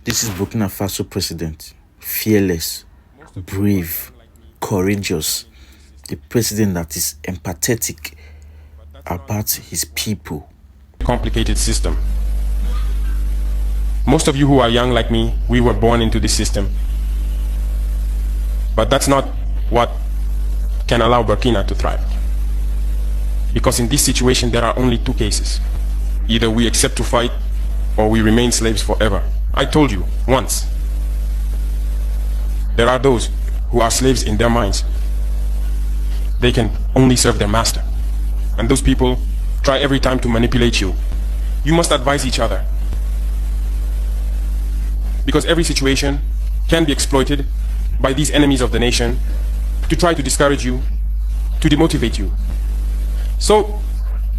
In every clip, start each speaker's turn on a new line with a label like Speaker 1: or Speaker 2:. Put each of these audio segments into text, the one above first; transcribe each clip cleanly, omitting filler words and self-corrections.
Speaker 1: This is Burkina Faso president, fearless, brave, courageous, a president that is empathetic about his people.
Speaker 2: Complicated system. Most of you who are young like me, we were born into this system. But that's not what can allow Burkina to thrive. Because in this situation, there are only two cases. Either we accept to fight, or we remain slaves forever. I told you once. There are those who are slaves in their minds. They can only serve their master. And those people try every time to manipulate you. You must advise each other. Because every situation can be exploited by these enemies of the nation to try to discourage you, to demotivate you. So,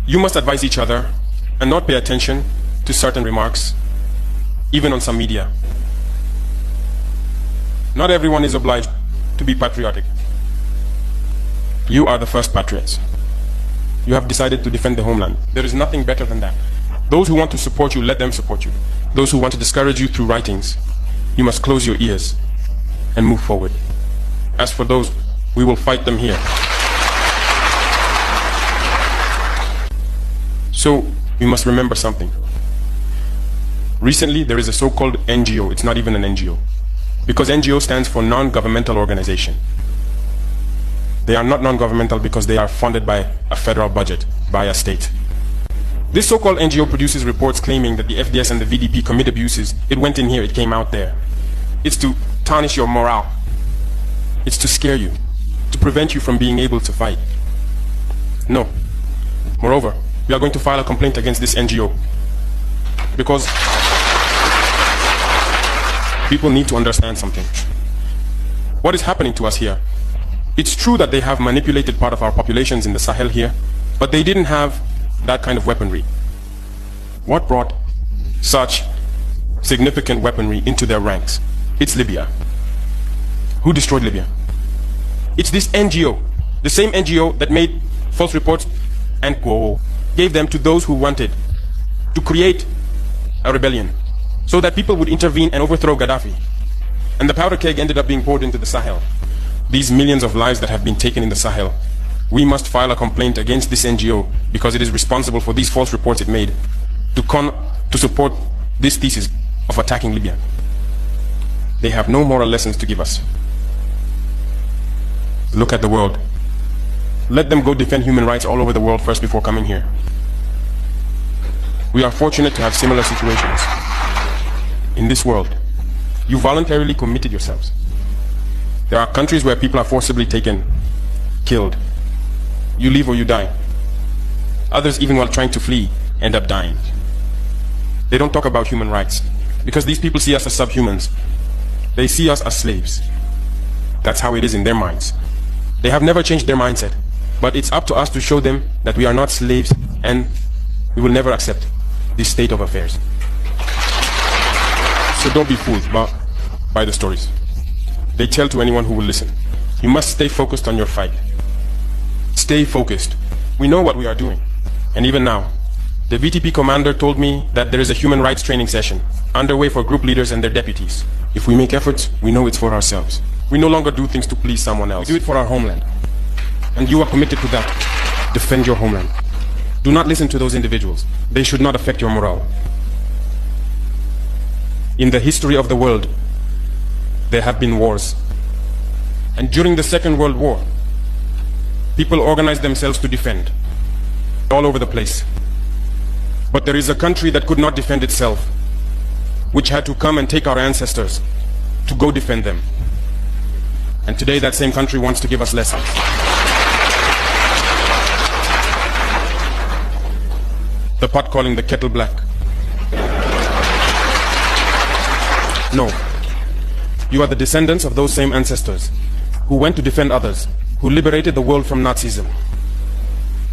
Speaker 2: you must advise each other and not pay attention to certain remarks, even on some media. Not everyone is obliged to be patriotic. You are the first patriots. You have decided to defend the homeland. There is nothing better than that. Those who want to support you, let them support you. Those who want to discourage you through writings, you must close your ears and move forward. As for those, we will fight them here. So, we must remember something. Recently, there is a so-called NGO. It's not even an NGO. Because NGO stands for non-governmental organization. They are not non-governmental because they are funded by a federal budget, by a state. This so-called NGO produces reports claiming that the FDS and the VDP commit abuses. It went in here, it came out there. It's to tarnish your morale. It's to scare you, to prevent you from being able to fight. No. Moreover, we are going to file a complaint against this NGO. Because people need to understand something. What is happening to us here? It's true that they have manipulated part of our populations in the Sahel here, but they didn't have that kind of weaponry. What brought such significant weaponry into their ranks? It's Libya. Who destroyed Libya? It's this NGO, the same NGO that made false reports and gave them to those who wanted to create a rebellion so that people would intervene and overthrow Gaddafi. And the powder keg ended up being poured into the Sahel. These millions of lives that have been taken in the Sahel, we must file a complaint against this NGO because it is responsible for these false reports it made to support this thesis of attacking Libya. They have no moral lessons to give us. Look at the world. Let them go defend human rights all over the world first before coming here. We are fortunate to have similar situations. In this world, you voluntarily committed yourselves. There are countries where people are forcibly taken, killed. You live or you die. Others, even while trying to flee, end up dying. They don't talk about human rights because these people see us as subhumans. They see us as slaves. That's how it is in their minds. They have never changed their mindset, but it's up to us to show them that we are not slaves and we will never accept this state of affairs. So don't be fooled by the stories. They tell to anyone who will listen. You must stay focused on your fight. Stay focused. We know what we are doing. And even now, the VTP commander told me that there is a human rights training session underway for group leaders and their deputies. If we make efforts, we know it's for ourselves. We no longer do things to please someone else. We do it for our homeland. And you are committed to that. Defend your homeland. Do not listen to those individuals. They should not affect your morale. In the history of the world, there have been wars. And during the Second World War, people organized themselves to defend all over the place. But there is a country that could not defend itself, which had to come and take our ancestors to go defend them. And today that same country wants to give us lessons. The pot calling the kettle black. No. You are the descendants of those same ancestors who went to defend others, who liberated the world from Nazism.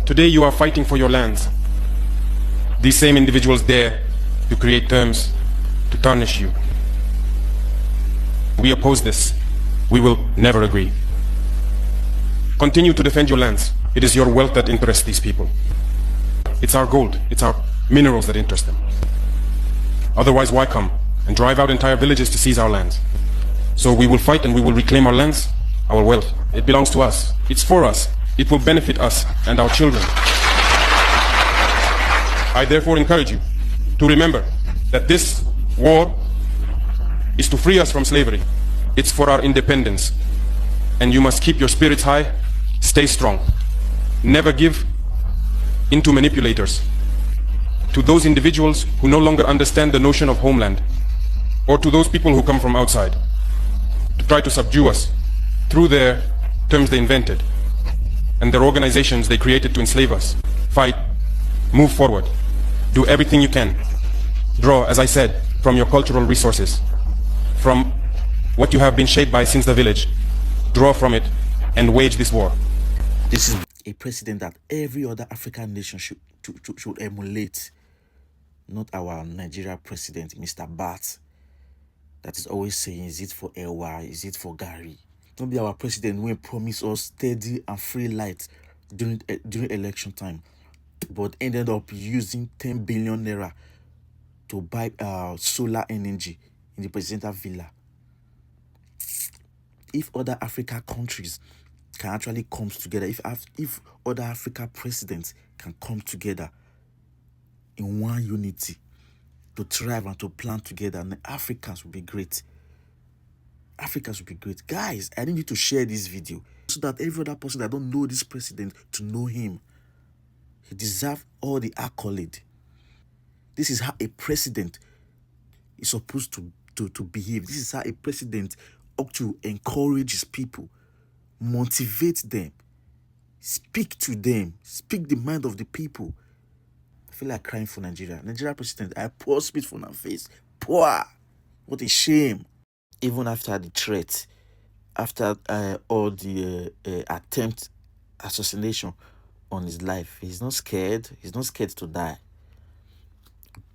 Speaker 2: Today you are fighting for your lands. These same individuals dare to create terms to tarnish you. We oppose this. We will never agree. Continue to defend your lands. It is your wealth that interests these people. It's our gold, it's our minerals that interest them. Otherwise, why come? and drive out entire villages to seize our lands. So we will fight and we will reclaim our lands, our wealth. It belongs to us. It's for us. It will benefit us and our children. I therefore encourage you to remember that this war is to free us from slavery. It's for our independence. And you must keep your spirits high, stay strong. Never give in to manipulators, to those individuals who no longer understand the notion of homeland, or to those people who come from outside to try to subdue us through their terms they invented and their organizations they created to enslave us. Fight, move forward, do everything you can. Draw, as I said, from your cultural resources, from what you have been shaped by since the village. Draw from it and wage this war.
Speaker 1: This is a president that every other African nation should emulate. Not our Nigeria president, Mr. Bat, that is always saying, is it for LY, is it for Gary? Don't be our president when promise us steady and free light during election time, but ended up using 10 billion naira to buy solar energy in the presidential villa. If other African countries can actually come together, if other African presidents can come together in one unity to thrive and to plan together, and the Africans will be great. Africans will be great. Guys, I need you to share this video so that every other person that don't know this president to know him. He deserves all the accolade. This is how a president is supposed to behave. This is how a president ought to encourage his people, motivate them, speak to them, speak the mind of the people. I feel like crying for Nigeria. Nigeria president, I pour spit from her face. Pour. What a shame. Even after the threat, after all the attempt assassination on his life, he's not scared. He's not scared to die.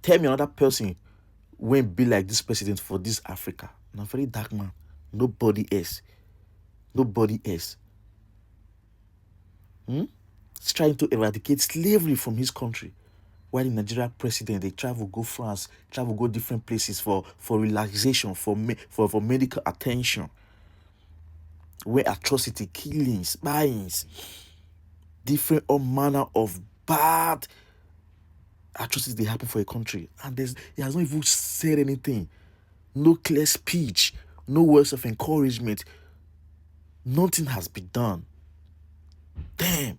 Speaker 1: Tell me another person won't be like this president for this Africa. I'm a very dark man. Nobody else. Nobody else. He's trying to eradicate slavery from his country. While the Nigeria president, they travel, go France, travel, go different places for relaxation, for medical attention. Where atrocity, killings, spyings, different all manner of bad atrocities they happen for a country. And he has not even said anything. No clear speech, no words of encouragement. Nothing has been done. Damn.